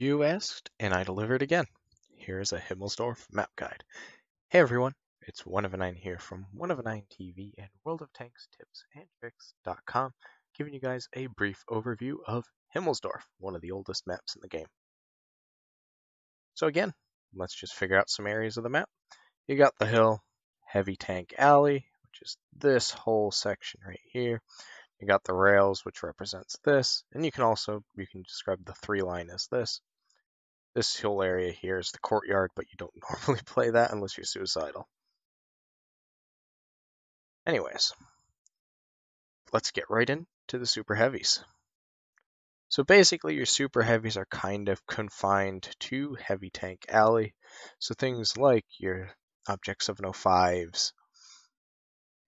You asked, and I delivered again. Here is a Himmelsdorf map guide. Hey everyone, it's One of a Nine here from One of a Nine TV and World of Tanks Tips and Tricks.com, giving you guys a brief overview of Himmelsdorf, one of the oldest maps in the game. So again, let's just figure out some areas of the map. You got the hill, heavy tank alley, which is this whole section right here. You got the rails, which represents this, and you can describe the three line as this. This whole area here is the courtyard, but you don't normally play that unless you're suicidal. Anyways, let's get right into the super heavies. So basically your super heavies are kind of confined to heavy tank alley. So things like your Object 705s,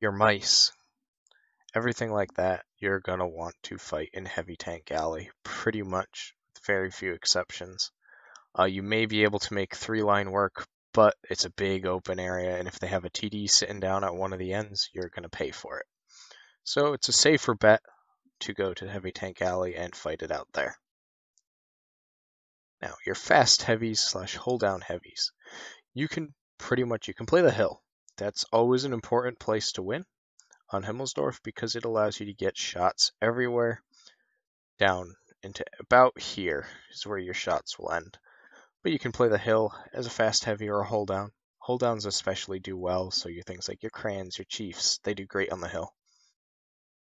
your mice, everything like that, you're gonna want to fight in heavy tank alley, pretty much, with very few exceptions. You may be able to make three line work, but it's a big open area, and if they have a TD sitting down at one of the ends, you're going to pay for it. So it's a safer bet to go to Heavy Tank Alley and fight it out there. Now, your fast heavies / hold down heavies. You can play the hill. That's always an important place to win on Himmelsdorf because it allows you to get shots everywhere down into about here is where your shots will end. But you can play the hill as a fast heavy or a hold down. Hold downs especially do well, so your things like your crans, your chiefs, they do great on the hill.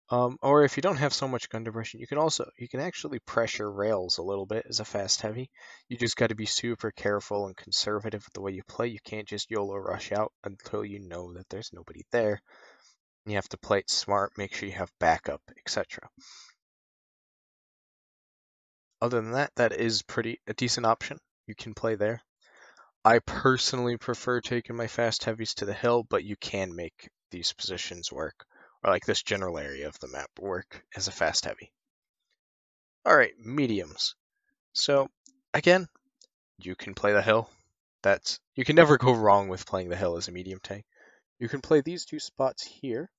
Or if you don't have so much gun diversion, you can actually pressure rails a little bit as a fast heavy. You just got to be super careful and conservative with the way you play. You can't just YOLO rush out until you know that there's nobody there. You have to play it smart, make sure you have backup, etc. Other than that, that is a decent option. You can play there. I personally prefer taking my fast heavies to the hill, but you can make these positions work, or like this general area of the map work as a fast heavy. Alright, mediums. So, again, you can play the hill. You can never go wrong with playing the hill as a medium tank. You can play these two spots here,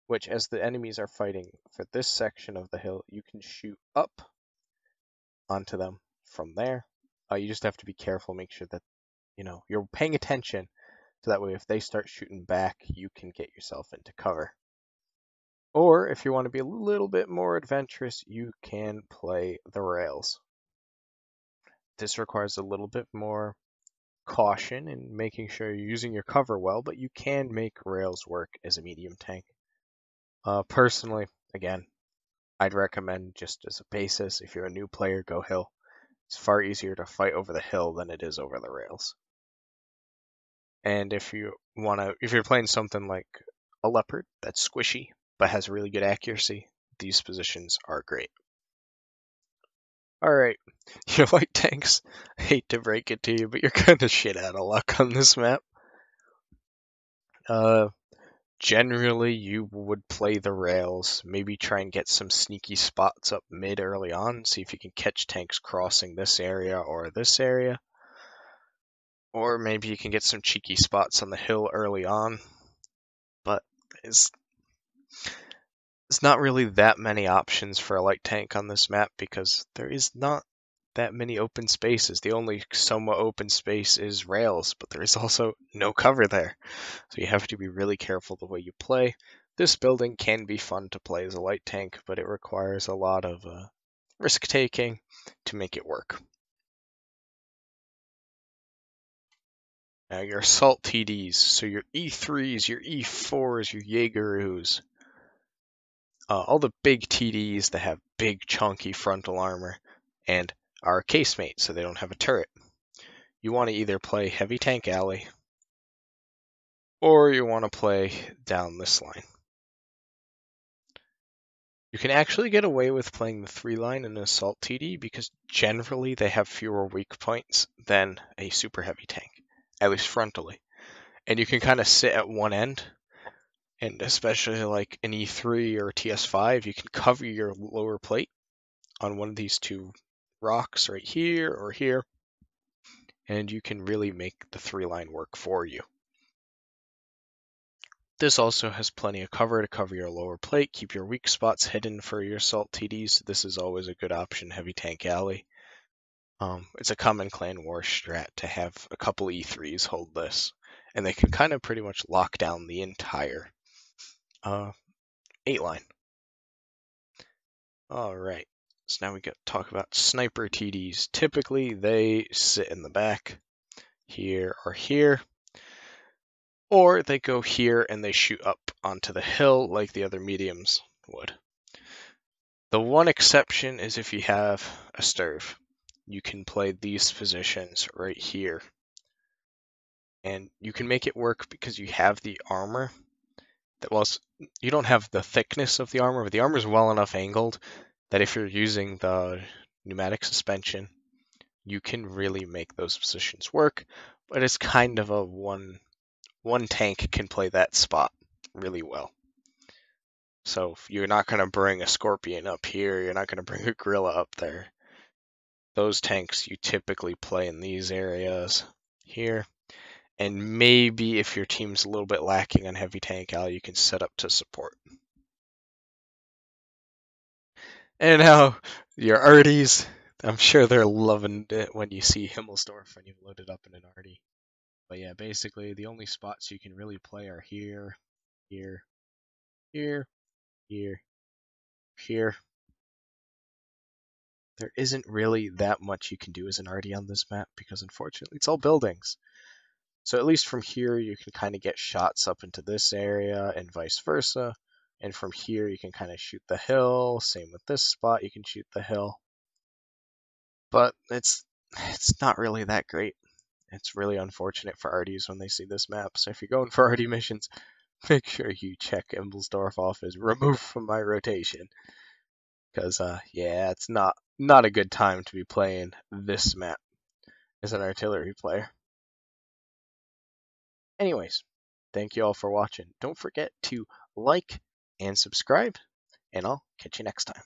which as the enemies are fighting for this section of the hill, you can shoot up onto them from there. You just have to be careful, make sure that you're paying attention, so that way if they start shooting back, you can get yourself into cover. Or if you want to be a little bit more adventurous, you can play the rails. This requires a little bit more caution in making sure you're using your cover well, but you can make rails work as a medium tank. Personally, again, I'd recommend just as a basis, if you're a new player, go hill. It's far easier to fight over the hill than it is over the rails. And if you're playing something like a leopard that's squishy but has really good accuracy, these positions are great. Alright, your light tanks, I hate to break it to you, but you're kind of shit out of luck on this map. Generally, you would play the rails, maybe try and get some sneaky spots up mid early on, see if you can catch tanks crossing this area or this area. Or maybe you can get some cheeky spots on the hill early on, but it's not really that many options for a light tank on this map because there is not that many open spaces. The only somewhat open space is rails, but there is also no cover there. So you have to be really careful the way you play. This building can be fun to play as a light tank, but it requires a lot of risk taking to make it work. Now your assault TDs, so your E3s, your E4s, your Jaegeroos, all the big TDs that have big chunky frontal armor and are casemate, so they don't have a turret. You want to either play Heavy Tank Alley or you want to play down this line. You can actually get away with playing the 3-line in an Assault TD because generally they have fewer weak points than a super heavy tank, at least frontally. And you can kind of sit at one end, and especially like an E3 or a TS5, you can cover your lower plate on one of these two rocks right here or here, and you can really make the 3-line work for you. This also has plenty of cover to cover your lower plate, keep your weak spots hidden for your assault TDs. This is always a good option, Heavy Tank Alley. It's a common clan war strat to have a couple E3s hold this, and they can kind of pretty much lock down the entire 8 line. Alright, so now we got to talk about sniper TDs. Typically, they sit in the back, here or here, or they go here and they shoot up onto the hill like the other mediums would. The one exception is if you have a Sturv. You can play these positions right here. And you can make it work because you have the armor. Well, you don't have the thickness of the armor, but the armor is well enough angled that if you're using the pneumatic suspension, you can really make those positions work. But it's kind of a one tank can play that spot really well. So you're not going to bring a Scorpion up here, you're not going to bring a Gorilla up there. Those tanks you typically play in these areas here. And maybe if your team's a little bit lacking on heavy tank al, you can set up to support. And now your arties, I'm sure they're loving it when you see Himmelsdorf when you've loaded up in an arty. But yeah, basically the only spots you can really play are here, here, here, here, here. There isn't really that much you can do as an arty on this map because unfortunately it's all buildings. So at least from here you can kind of get shots up into this area and vice versa. And from here you can kind of shoot the hill. Same with this spot, you can shoot the hill. But it's not really that great. It's really unfortunate for arties when they see this map. So if you're going for arty missions, make sure you check Himmelsdorf off as removed from my rotation. Because yeah, it's not a good time to be playing this map as an artillery player. Anyways, thank you all for watching. Don't forget to like and subscribe, and I'll catch you next time.